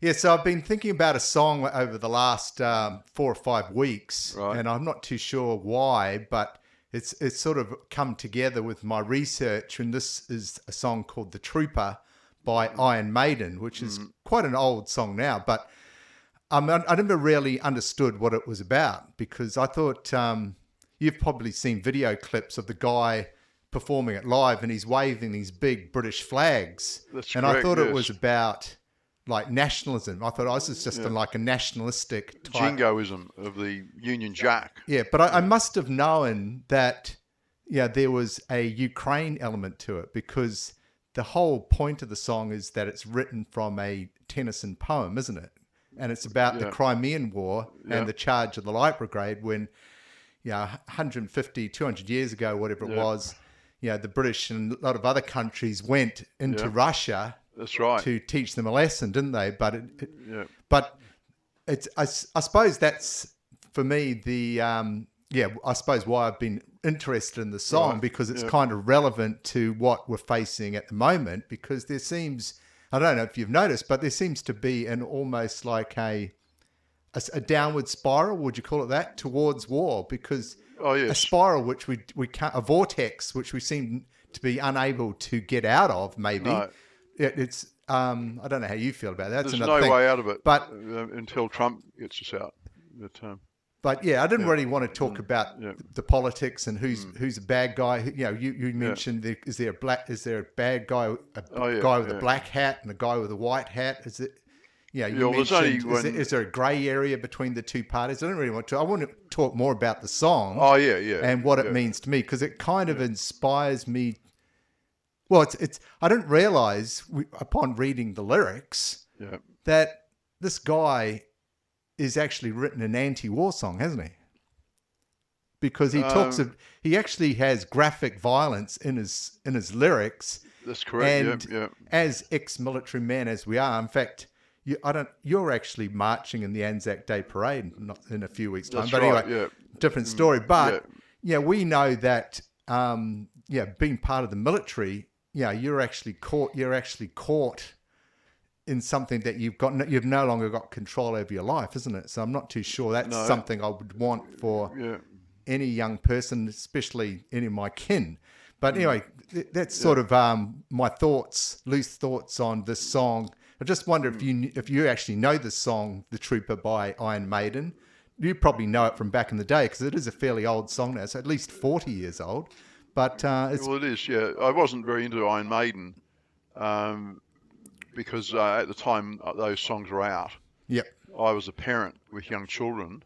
Yeah, so I've been thinking about a song over the last 4 or 5 weeks, Right. and I'm not too sure why, but it's sort of come together with my research, and this is a song called "The Trooper" by Iron Maiden, which is quite an old song now, but I never really understood what it was about because I thought you've probably seen video clips of the guy performing it live, and he's waving these big British flags, That's and I correct, thought it yes. was about like nationalism. I thought, oh, this is just like a nationalistic type. Jingoism of the Union Jack. Yeah, but I must have known that, there was a Ukraine element to it because the whole point of the song is that it's written from a Tennyson poem, isn't it? And it's about the Crimean War and the charge of the Light Brigade when, 150, 200 years ago, whatever it was, the British and a lot of other countries went into Russia. That's right. To teach them a lesson, didn't they? But it's I suppose that's for me the I suppose why I've been interested in the song because it's kind of relevant to what we're facing at the moment. Because there seems, I don't know if you've noticed, but there seems to be an almost like a downward spiral. Would you call it that towards war? Because a spiral which we can't, a vortex which we seem to be unable to get out of. Maybe. No. It's I don't know how you feel about that. There's no way out of it, but until Trump gets us out. But I didn't really want to talk about the politics and who's a bad guy. You mentioned is there a bad guy, guy with a black hat and a guy with a white hat? Is it? You mentioned, is there a grey area between the two parties? I don't really want to. I want to talk more about the song. Oh yeah, and what it means to me because it kind of inspires me. Well, it's. I didn't realize upon reading the lyrics that this guy is actually written an anti-war song, hasn't he? Because he talks of he actually has graphic violence in his lyrics. That's correct. And as ex-military men as we are, in fact, you're actually marching in the Anzac Day parade in a few weeks' time. That's but right, anyway, different story. But we know that being part of the military. You're actually caught in something that you've no longer got control over your life, isn't it? So I'm not too sure that's something I would want for any young person, especially any of my kin. But anyway, that's sort of my loose thoughts on this song. I just wonder if you actually know this song, "The Trooper" by Iron Maiden. You probably know it from back in the day because it is a fairly old song now. It's at least 40 years old. But it is. Yeah, I wasn't very into Iron Maiden because at the time those songs were out. Yep. I was a parent with young children,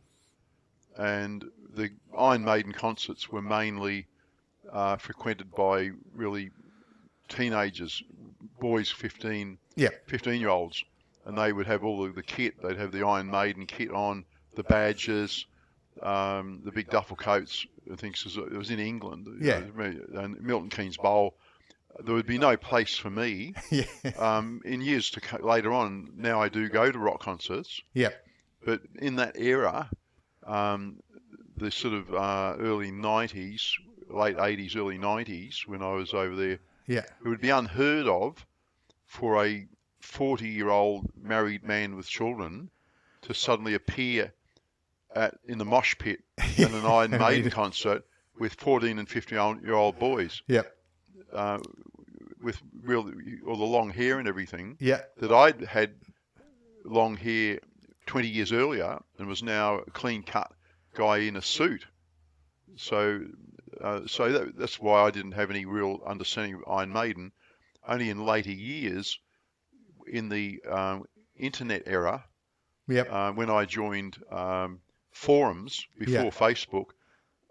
and the Iron Maiden concerts were mainly frequented by really teenagers, boys, 15-year-olds, and they would have all the kit. They'd have the Iron Maiden kit on, the badges, the big duffel coats and things. It was in England, and Milton Keynes Bowl. There would be no place for me. In years later on, now I do go to rock concerts. But in that era, the sort of early 90s, late 80s, early 90s, when I was over there, it would be unheard of for a 40-year-old married man with children to suddenly appear in the mosh pit at an Iron Maiden concert with 14 and 15-year-old boys. With all the long hair and everything. That I'd had long hair 20 years earlier and was now a clean-cut guy in a suit. So that's why I didn't have any real understanding of Iron Maiden. Only in later years, in the internet era, when I joined forums before Facebook,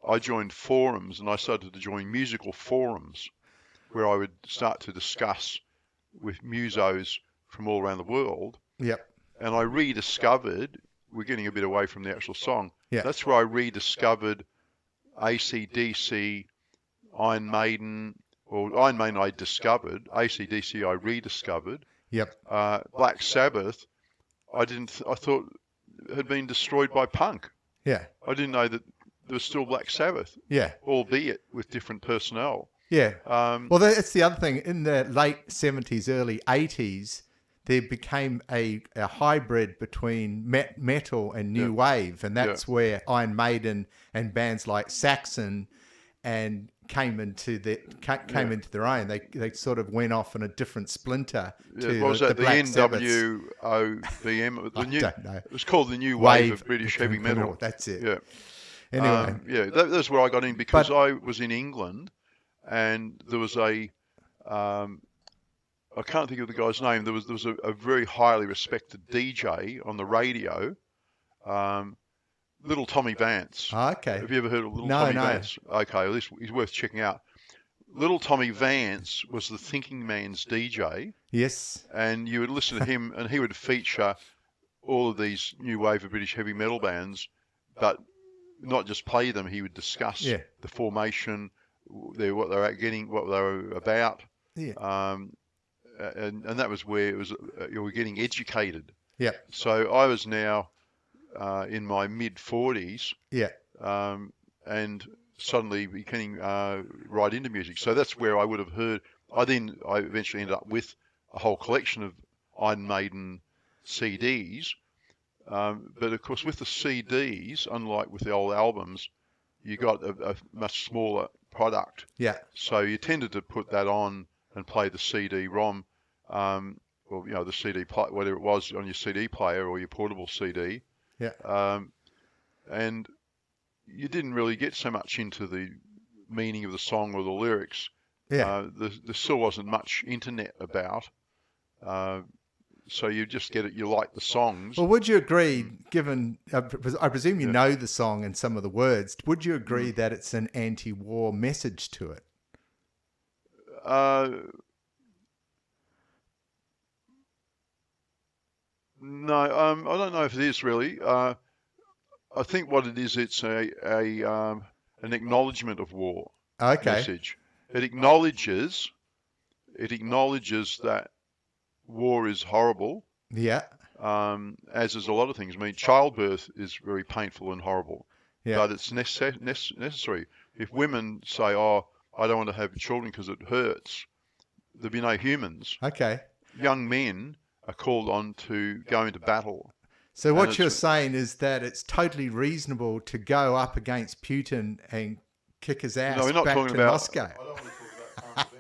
I joined forums and I started to join musical forums where I would start to discuss with musos from all around the world. And I rediscovered, we're getting a bit away from the actual song, that's where I rediscovered AC/DC, Iron Maiden, or Iron Maiden I discovered, AC/DC I rediscovered. Black Sabbath, I thought had been destroyed by punk. I didn't know that there was still Black Sabbath. Albeit with different personnel. Well, that's the other thing. In the late 70s, early 80s, there became a hybrid between metal and new wave, and that's where Iron Maiden and bands like Saxon and came into their own. They sort of went off on a different splinter to what was that? the Black NWOBM. I don't know. It was called the New Wave of British Heavy Metal. That's it. Yeah. Anyway, that's where I got in because I was in England, and there was I can't think of the guy's name. There was a very highly respected DJ on the radio, Little Tommy Vance. Okay. Have you ever heard of Little Tommy Vance? Okay, well, he's worth checking out. Little Tommy Vance was the Thinking Man's DJ. Yes. And you would listen to him, and he would feature all of these new wave of British heavy metal bands, but not just play them. He would discuss the formation, what they were getting, what they were about. Yeah. And that was where it was. You were getting educated. Yeah. So I was now in my mid-40s. Yeah. And suddenly became right into music. So that's where I would have heard. I eventually ended up with a whole collection of Iron Maiden CDs. But of course, with the CDs, unlike with the old albums, you got a much smaller product. Yeah. So you tended to put that on and play the CD-ROM, or the CD play, whatever it was on your CD player or your portable CD. Yeah. And you didn't really get so much into the meaning of the song or the lyrics. Yeah. There still wasn't much internet about. So you just get it. You like the songs. Well, would you agree, given, I presume you know the song and some of the words, would you agree that it's an anti-war message to it? No, I don't know if it is really. I think what it is, it's an acknowledgement of war. Okay. Message. It acknowledges that war is horrible. Yeah. As is a lot of things. I mean, childbirth is very painful and horrible. Yeah. But it's necessary. If women say, "Oh, I don't want to have children because it hurts," there'd be no humans. Okay. Young men are called on to go into battle. So what you're saying is that it's totally reasonable to go up against Putin and kick his ass back to Moscow. I don't want to talk about current